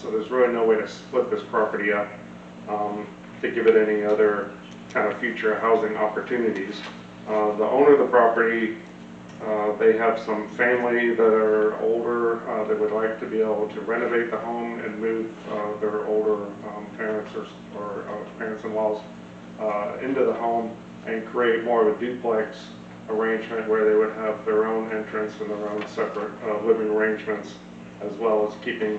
So there's really no way to split this property up to give it any other kind of future housing opportunities. The owner of the property, they have some family that are older that would like to be able to renovate the home and move their older parents or parents-in-laws into the home and create more of a duplex arrangement where they would have their own entrance and their own separate living arrangements, as well as keeping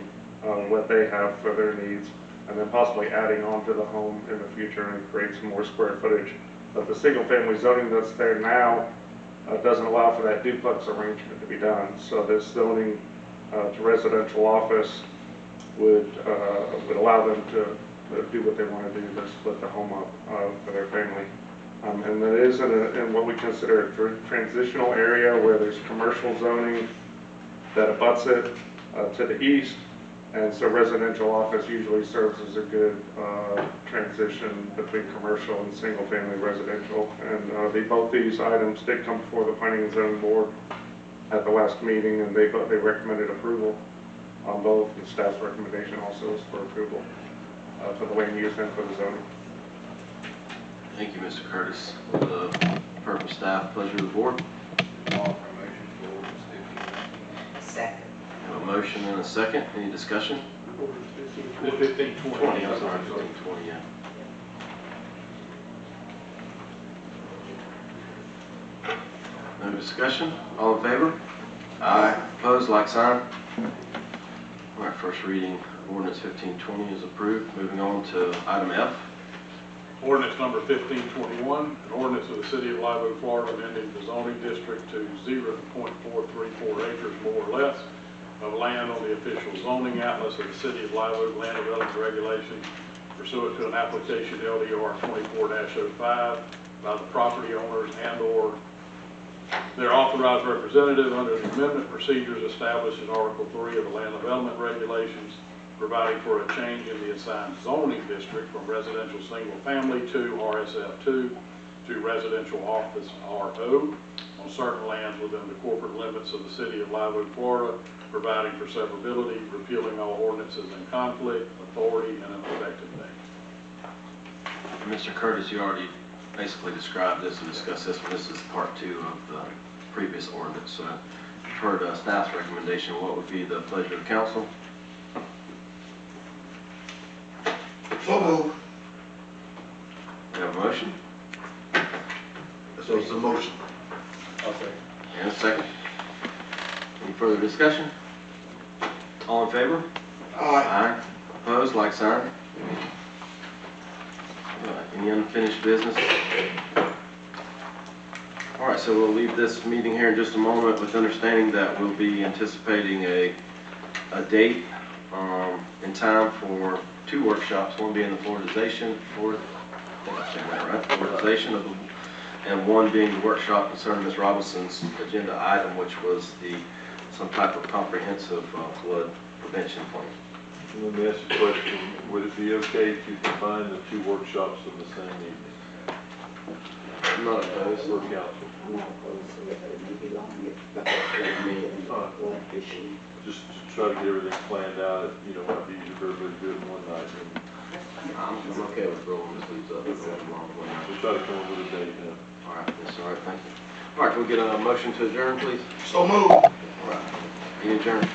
what they have for their needs, and then possibly adding on to the home in the future and create some more square footage. But the single-family zoning that's there now doesn't allow for that duplex arrangement to be done. So this zoning to residential office would allow them to do what they want to do, to split the home up for their family. And it is in what we consider a transitional area where there's commercial zoning that abuts it to the east, and so residential office usually serves as a good transition between commercial and single-family residential. And both these items did come before the Planning and Zoning Board at the last meeting, and they recommended approval on both. The staff's recommendation also is for approval for the land use and for the zoning. Thank you, Mr. Curtis. The purpose staff, pleasure of the board. Offer a motion for ordinance 15. Second. We have a motion and a second. Any discussion? 1520. I'm sorry, 1520, yeah. No discussion? All in favor? Aye. Opposed, like sign. All right, first reading, ordinance 1520 is approved. Moving on to item F. Ordinance number 1521, an ordinance of the City of Live Oak, Florida, amending the zoning district to 0.434 acres more or less of land on the official zoning atlas of the City of Live Oak Land Development Regulations pursuant to an application LDR 24-05 by the property owners and/or their authorized representative under the amendment procedures established in Article 3 of the Land Development Regulations, providing for a change in the assigned zoning district from residential single family to RSF2 to residential office RO on certain lands within the corporate limits of the City of Live Oak, Florida, providing for severability, repealing all ordinances in conflict, authority, and an effective date. Mr. Curtis, you already basically described this and discussed this, but this is part 2 of the previous ordinance. So you've heard staff's recommendation. What would be the pleasure of council? So moved. We have a motion So it's a motion. and a second. Any further discussion? All in favor? Aye. Opposed, like sign. Any unfinished business? All right, so we'll leave this meeting here in just a moment with understanding that we'll be anticipating a date in time for 2 workshops, one being the fluoridization, fluoridization of the, and one being the workshop concerning Ms. Robinson's agenda item, which was some type of comprehensive flood prevention plan. Let me ask you a question. Would it be okay to combine the 2 workshops in the same evening? I'm not opposed. For council? Just to try to get everything planned out. You know, might be easier for everybody to do it in one night. I'm okay with rolling this leaves up and going along with it. We'll try to come up with a date now. All right, that's all right, thank you. All right, can we get a motion to adjourn, please? So moved. All right, meeting adjourned.